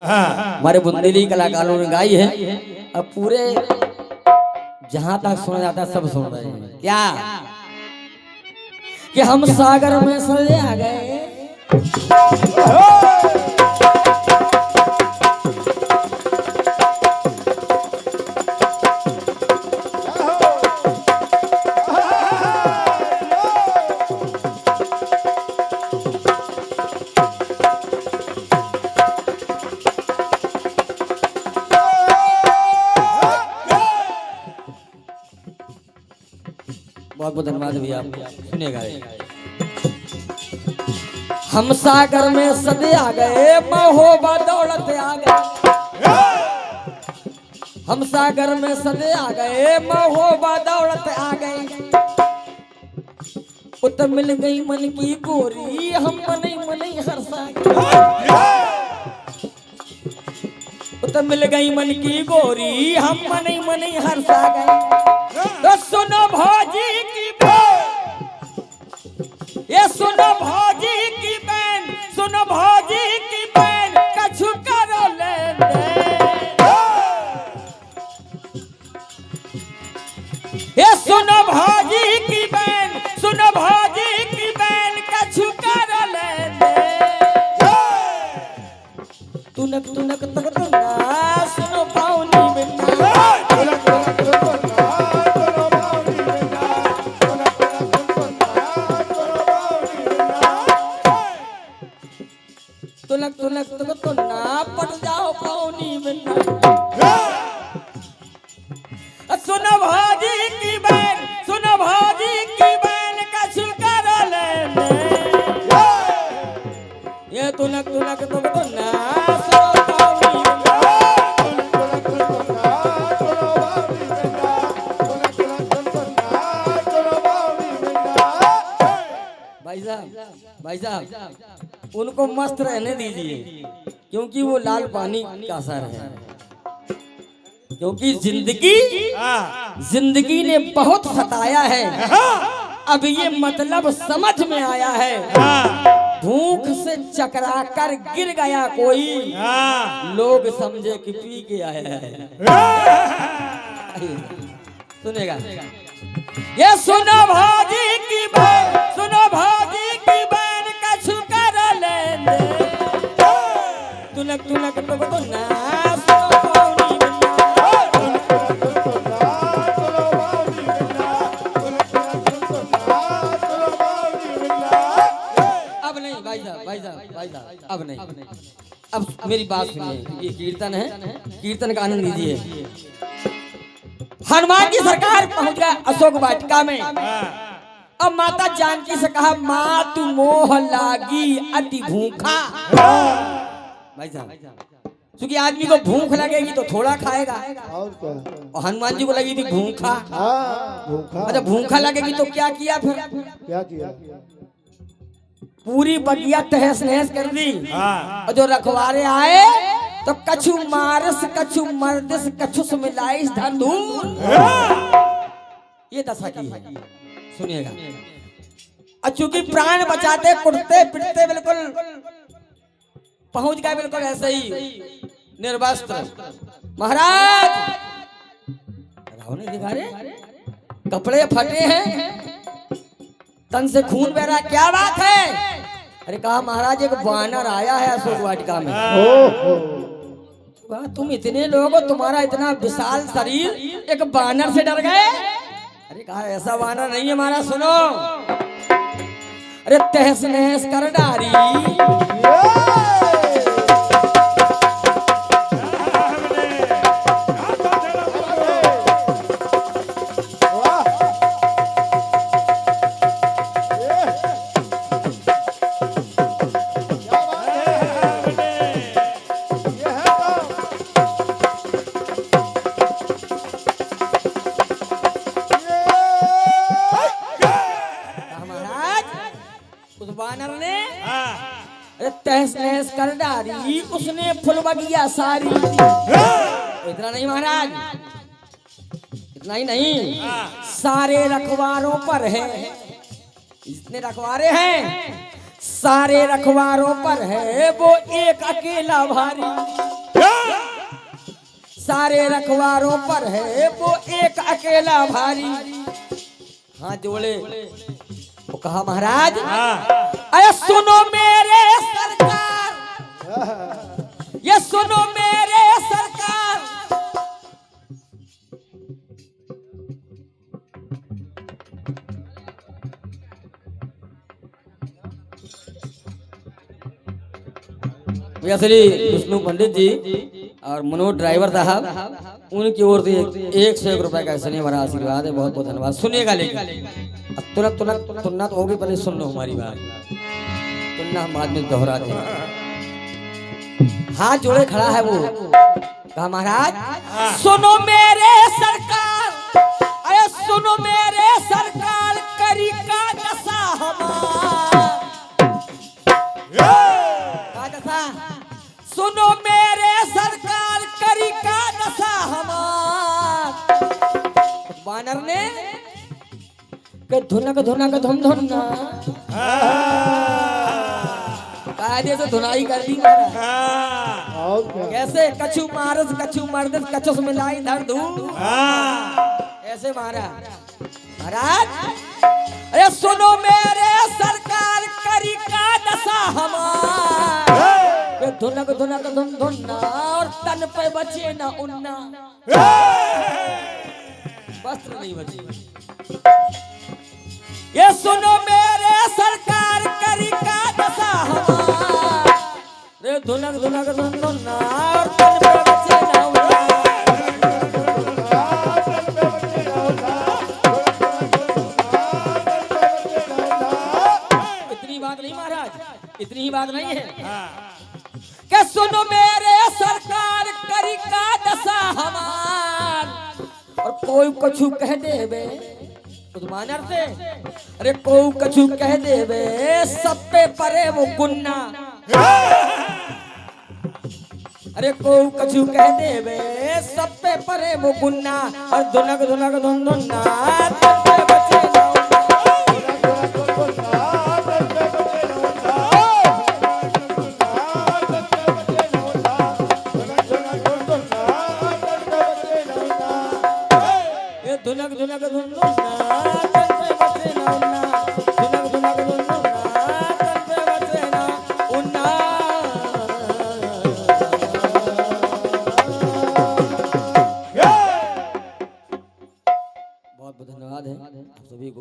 हमारे बुंदेली कलाकारों ने गाई है। अब पूरे जहां तक सुना जाता है सब सुन रहे हैं। क्या कि हम सागर में सजे आ गए। बहुत बहुत धन्यवाद भैया, सुनिएगा। हम सागर में सदे आ गए, महोबा दौलत आ गए। हम सागर में सदे आ गए, महोबा दौलत आ गए। उत मिल गई मन की गोरी, हम मने मने हरसा गए। उत मिल गई मन की गोरी, हम मने मने हरसा गए। तो सुनो भौजी की बहन, ये सुनो भौजी की बहन, सुनो भौजी की बहन, कछु करो लेन देन। ये सुनो भौजी की बहन, सुनो भौजी की बहन, कछु करो लेन देन। तुनक तुनक तक तुना, सुनो पाउनी बिना। तुनक तुनक तुक तुन्ना, पट जाओ पाउनी बिना। सुनो भौजी की बहन, सुनो भौजी की बहन, कछु करो लेन देन। ये तुनक तुनक तुक तुन्ना, सुनो पाउनी बिना। भाई साहब उनको मस्त रहने दीजिए, क्योंकि वो लाल पानी का असर है। क्योंकि जिंदगी ने बहुत सताया है, अब ये मतलब समझ में आया है। भूख से चकरा कर गिर गया कोई, लोग समझे कि पी के आया है। सुनेगा ये सुनो भौजी की बहन, सुनो भौजी की बहन, कछु कर लेन देन। तुनक तुनक तुक तुन्ना, सुनो पाउनी बिना। अब नहीं भाई साहब, भाई साहब, भाई साहब, अब नहीं। अब मेरी बात सुनिए, ये कीर्तन है, कीर्तन का आनंद लीजिए। हनुमान जी सरकार पहुंच गए अशोक वाटिका में। अब माता जानकी से कहा, माँ तू मोह लागी अति भूखा। भाई साहब, क्योंकि आदमी को भूख लगेगी तो थोड़ा खाएगा, और हनुमान जी को लगी थी भूखा। अच्छा भूखा लगेगी तो क्या किया फिर? क्या किया? पूरी बगिया तहस नहस कर दी। और जो रखवारे आए तो कछु मारस कछु मर्दस कछुस मिलाइस धंधूर। ये दशा की है, सुनिएगा। और चूंकि प्राण बचाते कुटते पिटते बिल्कुल पहुंच गए, बिल्कुल ऐसे ही निर्वस्त्र। महाराज रावण ने दिखा रहे कपड़े फटे हैं, तन से खून बह रहा, क्या बात है? अरे कहा महाराज एक वानर आया है अशोक वाटिका में। तुम इतने लोग हो, तुम्हारा इतना विशाल शरीर, एक वानर से डर गए? अरे कहा ऐसा वानर नहीं है महाराज, सुनो। अरे तहस नहस कर डारी, वानर ने तहस नहस कर डारी, उसने फुल बगिया सारी। इतना नहीं महाराज, इतना ही नहीं, सारे रखवारों पर है, जितने रखवारे हैं सारे रखवारों पर है वो एक अकेला भारी, सारे रखवारों पर है वो एक अकेला भारी। हाँ जोड़े वो कहा महाराज अरे सुनो मेरे सरकार, ये सुनो मेरे सरकार, श्री विष्णु पंडित जी और मनोज ड्राइवर साहब उनकी ओर से 101 रुपए का शनि भरा आशीर्वाद है। बहुत बहुत धन्यवाद। सुनिएगा लेकिन तुरंत तुरंत तुलना तो होगी, पहले सुन लो हमारी बात, तुलना हम बाद में दोहराते हैं। हाथ जोड़े खड़ा है वो, कहा महाराज सुनो मेरे सरकार, अरे सुनो मेरे सरकार, करी का दशा हमार, सुनो मेरे सरकार, करी का दशा हमार। बानर ने के धुनक धुनक धुन धुना कायदे से धुनाई कर दी। कैसे कछु मारस कछु मर्दस कछुस मिलाई धर धू, ऐसे मारा महाराज। अरे सुनो मेरे सरकार, करी का दशा हमार, धुनक धुनक धुन धुना और तन पे बचे ना उन्ना, वस्त्र नहीं बचे। ये सुनो मेरे सरकार, करी का दशा हमार, रे धुनक धुनक धुन धुना और तन पे बचे ना उन्ना। इतनी बात नहीं महाराज, इतनी ही बात नहीं है कि सुनो मेरे सरकार, करी का दशा हमार, और कोई कछु कह देवे मानर से, अरे कोई कछु कह देवे सब पे परे वो गुन्ना, अरे कोई कछु कह देवे सब पे परे वो गुन्ना, और धुनक धुनक धुन धुना तन पे बचे ना धुनक धुनक धुन धुना तन पे बचे ना उन्ना, धुनक धुनक धुन धुना तन पे बचे ना उन्ना। बहुत बहुत धन्यवाद है आप सभी को।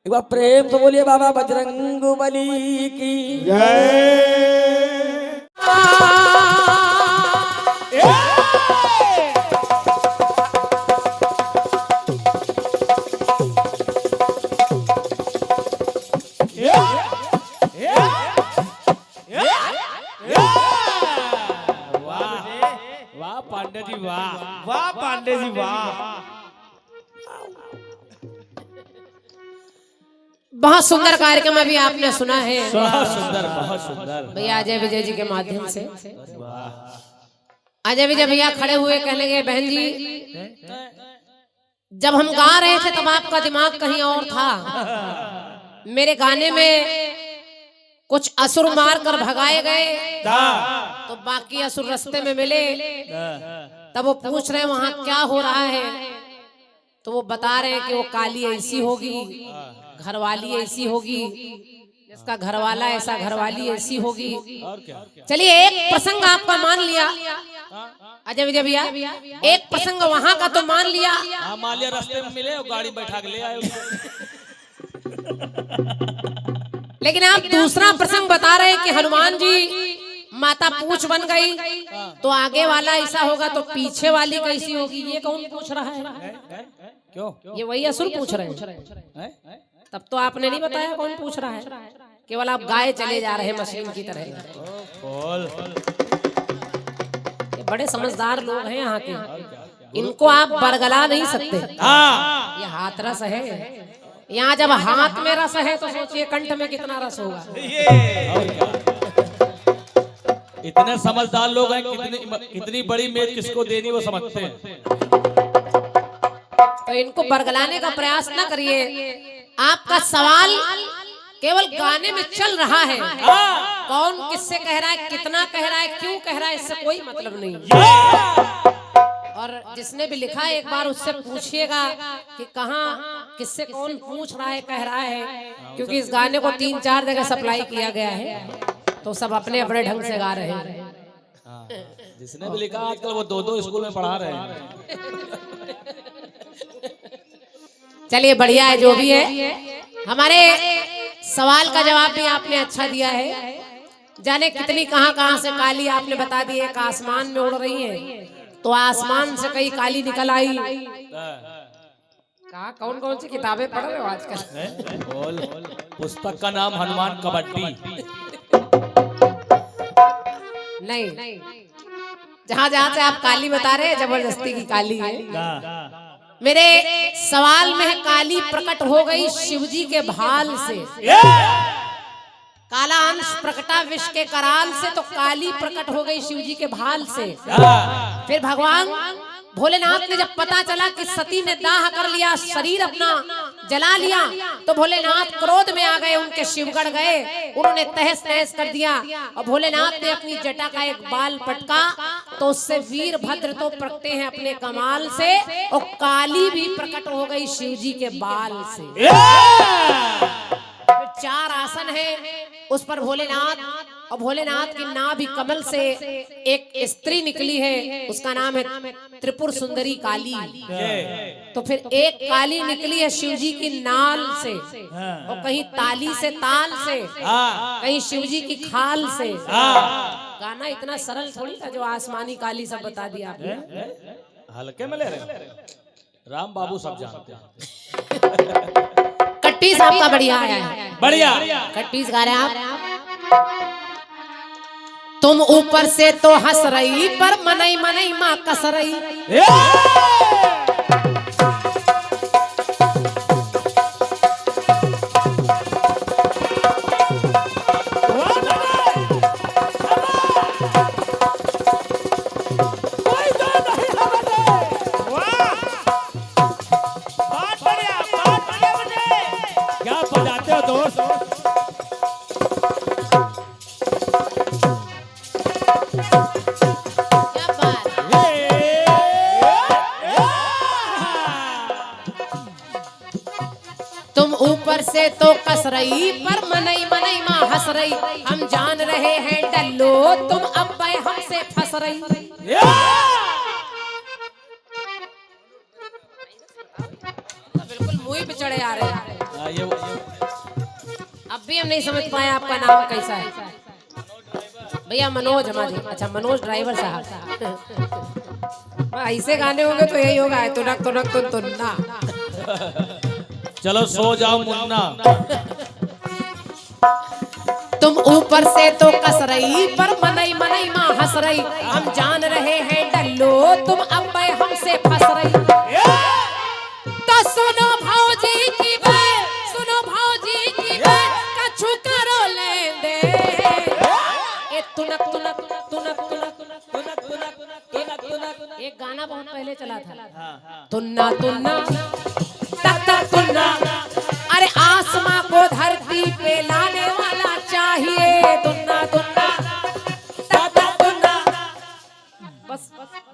एक बार प्रेम तो बोलिए बाबा बजरंगबली की जय। पांडे जी वाह, वाह पांडे जी वाह, बहुत सुंदर कार्यक्रम अभी आपने सुना है। बहुत सुंदर, बहुत सुंदर भैया अजय विजय जी के माध्यम से। अजय विजय भैया खड़े हुए कहने लगे बहन जी जब हम गा रहे थे तब आपका दिमाग कहीं और था, मेरे गाने में कुछ असुर मार कर भगाए गए तो बाकी असुर रास्ते में मिले, तब वो पूछ रहे वहां क्या हो रहा है, तो वो बता रहे हैं कि वो काली ऐसी होगी, घरवाली ऐसी होगी, इसका घरवाला ऐसा, घरवाली ऐसी होगी। चलिए एक प्रसंग आपका मान लिया अजय विजय भैया, एक प्रसंग वहां का तो मान लिया, मान लिया, रास्ते में मिले और गाड़ी बैठा के ले आए लेकिन आप दूसरा प्रसंग बता रहे कि हनुमान जी माता पूछ बन गई तो आगे वाला ऐसा होगा तो पीछे वाली कैसी होगी, ये कौन पूछ रहा है? क्यों? ये वही असुर पूछ रहे हैं। तब तो आपने नहीं बताया कौन पूछ रहा है, केवल आप गाए चले जा रहे हैं मशीन की तरह। ये बड़े समझदार लोग हैं यहाँ के, इनको आप बरगला नहीं सकते। ये हाथरस है, यहाँ जब हाथ में रस है तो सोचिए कंठ में कितना रस होगा। इतने समझदार लोग हैं, कितनी बड़ी मेज किसको देनी वो समझते हैं। तो इनको बरगलाने का प्रयास ना करिए। आपका सवाल केवल गाने में चल रहा है। कौन किससे कह रहा है, कितना कह रहा है, क्यों कह रहा है, इससे कोई मतलब नहीं। और जिसने भी लिखा है एक बार उससे पूछिएगा कि कहाँ किससे कौन पूछ रहा है, कह रहा है, क्योंकि इस गाने को 3-4 जगह सप्लाई किया गया है, तो सब अपने अपने ढंग से गा रहे हैं। जिसने भी लिखा आजकल वो 2-2 स्कूल में पढ़ा रहे हैं। चलिए बढ़िया है जो भी है। हमारे सवाल का जवाब भी आपने अच्छा दिया है। जाने कितनी कहां से काली आपने बता दी। एक आसमान में उड़ रही है तो आसमान से कई काली निकल आई। कहा कौन कौन सी किताबें पढ़ रहे हो आजकल? बोल। पुस्तक का नाम हनुमान कबड्डी। नहीं, जहां जहां से आप काली बता रहे हैं जबरदस्ती की काली है। मेरे सवाल में है काली प्रकट हो गई शिवजी के भाल से। काला अंश प्रकटा विष के कराल से, तो काली प्रकट हो गई शिवजी के भाल से। फिर भगवान भोलेनाथ ने जब पता चला कि सती ने दाह कर लिया, शरीर अपना जला लिया, तो भोलेनाथ क्रोध में आ गए, उनके शिवगढ़ गए, उन्होंने तहस नहस कर दिया। और भोलेनाथ ने अपनी जटा का एक बाल पटका तो उससे वीरभद्र तो प्रकटे हैं अपने कमाल से, और काली भी प्रकट हो गई शिवजी के बाल से। 4 आसन है उस पर भोलेनाथ, और भोलेनाथ की नाभि कमल से एक स्त्री निकली है, उसका नाम है त्रिपुर सुंदरी काली। तो फिर एक काली निकली है शिवजी की नाल से, और कहीं ताली से ताल से, कहीं शिवजी की खाल से। गाना इतना सरल थोड़ी था जो आसमानी काली सब बता दिया आपने। हल्के में ले रहे राम बाबू सब जानते हैं। कट्टीस आपका बढ़िया है, बढ़िया कट्टीस गा रहे हैं आप। तुम ऊपर से तो हंस रही पर मनई मनई माँ कस रही। क्या बजाते हो दोस्त? तुम ऊपर से तो कस रही पर मनई मनई माँ हंस रही। हम जान रहे हैं डल्लो तुम अब हमसे फंस रही। बिल्कुल मुंह पे चढ़े आ रहे हैं। अब भी हम नहीं समझ पाए आपका नाम कैसा है। भैया मनोज हमारे। अच्छा मनोज ड्राइवर साहब। ऐसे गाने होंगे तो यही होगा, तुनक तुनक तुन तुन्ना। चलो सो जाओ मुन्ना। तुम ऊपर से तो कस रही पर मनई मनई माँ हंस रही। हम जान रहे हैं डल्लो तुम अब हमसे फंस रही। तो सुनो भौजी की बात, सुनो भौजी की बात, कछु करो लेंदे। ये तुनक तुनक तुनक तुनक तुनक तुनक तुनक एक गाना बहुत पहले चला था। तुन्ना तुन्ना तक तक तुन्ना। अरे आसमां को धरती पे लाने वाला चाहिए। तुन्ना तुन्ना तक तक तुन्ना। बस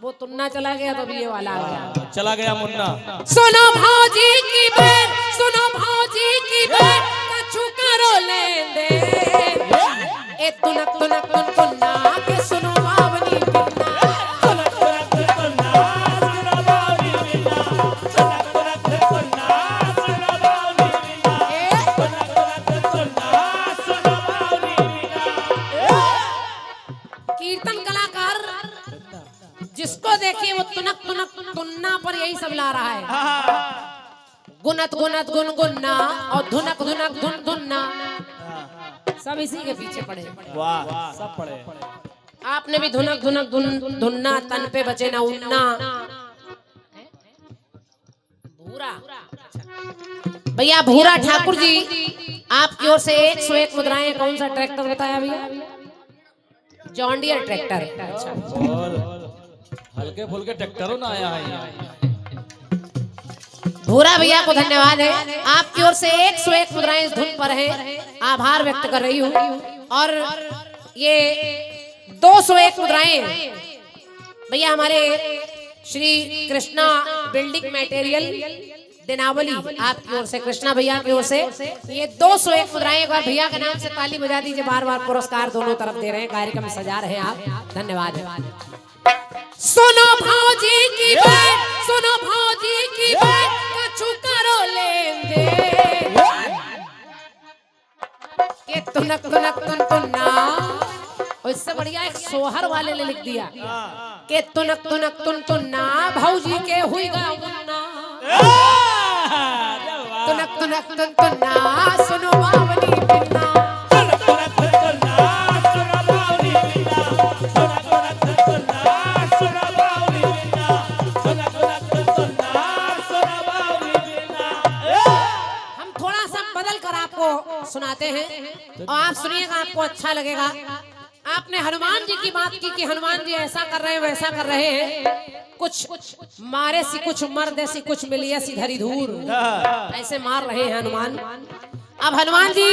वो तुन्ना चला गया तो ये वाला आ गया। चला गया मुन्ना। सुनो भौजी की बात, सुनो भौजी की बात, कछु करो लेंदे। ए तुनक तुनक तुन तुन्ना के सुनो बावनी पिन्ना। तुनक तुनक तुन तुन्ना सुनो बावनी पिन्ना। तुनक तुनक तुन तुन्ना सुनो बावनी पिन्ना। तुनक तुनक तुन तुन्ना सुनो बावनी पिन्ना। कीर्तन कलाकार जिसको देखिए वो तुनक तुनक तुन्ना पर यही सब ला रहा है। गुनत गुनत गुन गुन्ना और धुनक धुनक धुन धुन्ना, सब इसी के पीछे पड़े। वाह सब पड़े। आपने भी धुनक धुनक धुन धुन्ना, तन पे बचे ना उन्ना। भूरा भैया, भूरा ठाकुर जी आपकी ओर से 101 मुद्राएं। कौन सा ट्रैक्टर बताया भैया? John Deere tractor. अच्छा हल्के फुल्के ट्रैक्टरों ना आया है। भूरा भैया को धन्यवाद है, आपकी ओर से 101 मुद्राएं इस धुन पर है, आभार व्यक्त कर रही हूँ। और ये 201 मुद्राएं भैया हमारे श्री कृष्णा बिल्डिंग मटेरियल दिनावली, आपकी ओर से कृष्णा भैया की ओर से ये 201 मुद्राएं एक बार भैया के नाम से ताली बजा दीजिए। बार बार पुरस्कार दोनों तरफ दे रहे हैं, कार्यक्रम सजा रहे हैं आप, धन्यवाद। सुनो भौजी की बात, सुनो भौजी की बात, कछु करो लेन देन के तुनक तुनक तुन तुन्ना, इससे बढ़िया एक सोहर वाले ने लिख दिया के तुनक तुनक तुन तुन्ना भौजी के हुई गा मुन्ना, तुनक तुनक तुन तुन्ना सुनो बावली बिन्ना, सुनाते हैं और आप सुनिएगा, आपको अच्छा लगेगा। आपने हनुमान जी की बात की कि हनुमान जी ऐसा कर रहे हैं वैसा कर रहे हैं, कुछ मारे सी कुछ मर्द सी कुछ मिलिए सी धरी धूर, ऐसे मार रहे हैं हनुमान। अब हनुमान जी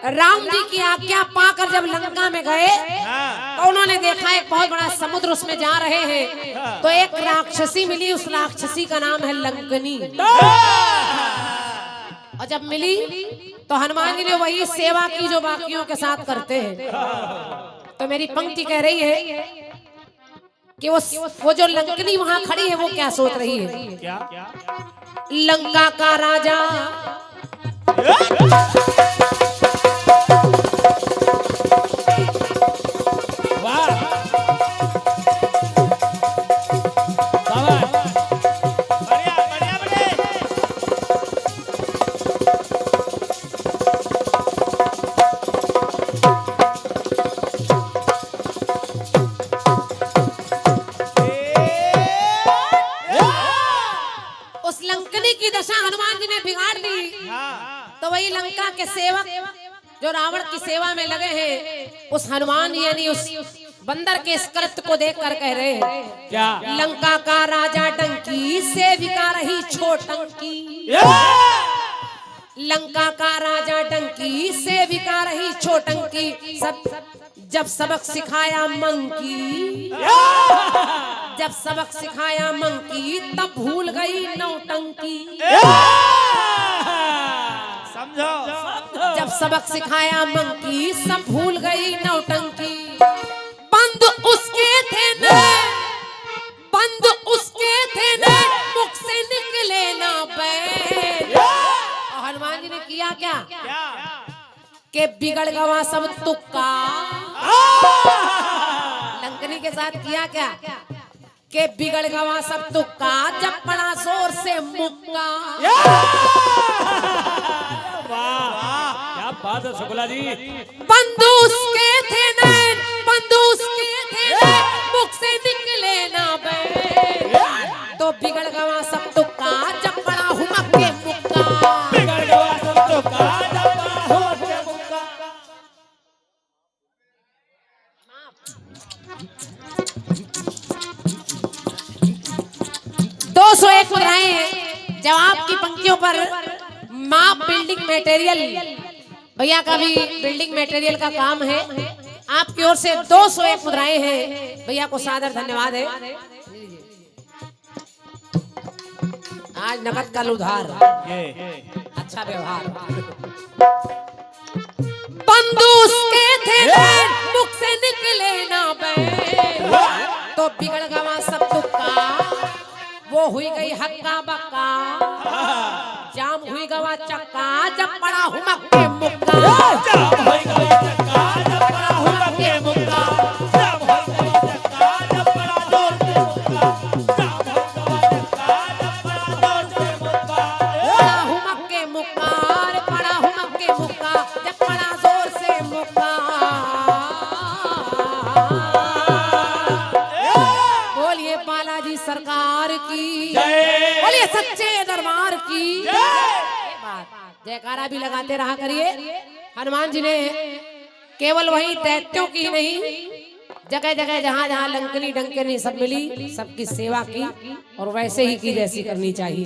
राम जी की आज्ञा पाकर जब लंका में गए तो उन्होंने देखा एक बहुत बड़ा समुद्र, उसमें जा रहे हैं तो एक राक्षसी मिली, उस राक्षसी का नाम है लंकनी। और जब मिली तो हनुमान जी ने वही सेवा की जो बाकियों के साथ करते हैं। तो मेरी पंक्ति कह रही है कि वो जो लंकनी वहां खड़ी है वो क्या सोच रही है, लंका का राजा तो वही लंका के सेवक जो रावण की सेवा में लगे हैं, उस हनुमान यानी उस बंदर के इस कृत्य को देखकर कह रहे हैं क्या, लंका का राजा डंकी सेविका रही छोटंकी, लंका का राजा डंकी सेविका रही छोटंकी, सब जब सबक सिखाया मंकी, जब सबक सिखाया मंकी तब भूल गई नौटंकी, समझो जब सबक सिखाया मंकी सब भूल गई नौटंकी, बंद उसके थे नैन, बंद उसके थे नैन, मुख से निकले ना बैन। और हनुमान जी ने किया क्या, के बिगड़ गवा सब तुक्का, लंकनी के साथ किया क्या, के बिगड़ गवा सब तुक्का, जब पड़ा जोर से मुक्का। क्या बात है शुक्ला जी, बंदूक के थे नैन, बंदूक के थे नैन, मुख से निकले ना बैन, तो बिगड़ गवा सब तुक्का, जब पड़ा हुमक के मुक्का, बिगड़ गया सब तुक्का, जब पड़ा हुमक के मुक्का। 201 मुद्राएं हैं। जब आपकी पंक्तियों पर माँ बिल्डिंग मटेरियल भैया का भी बिल्डिंग मटेरियल का काम है, आपकी ओर से 201 मुद्राएं हैं, भैया को सादर धन्यवाद है। आज नकद कल उधार, अच्छा व्यवहार। बंदूक के थे नैन, मुख से निकले ना बैन, तो बिगड़ गवा सब तुक्का, वो हुई गई हक्का बक्का, जाम हुई गवा चक्का, जब पड़ा हुमक के मुक्का, जाम होई गया चक्का, जब पड़ा हुमक के मुक्का, जाम होई गया चक्का, जब पड़ा जोर से मुक्का, जाम होई गया चक्का, जब पड़ा जोर से मुक्का, पड़ा हुमक के मुक्का, रे पड़ा हुमक के मुक्का, जब पड़ा जोर से मुक्का। बोलिए बालाजी सरकार की, बोलिए सच्चे दरबार की जयकारा भी लगाते रहा करिए। हनुमान जी ने केवल वही दैत्यों की नहीं, जगह जगह जहाँ जहाँ लंकनी डंकनी सब मिली, सबकी सेवा की और वैसे ही की जैसी करनी चाहिए।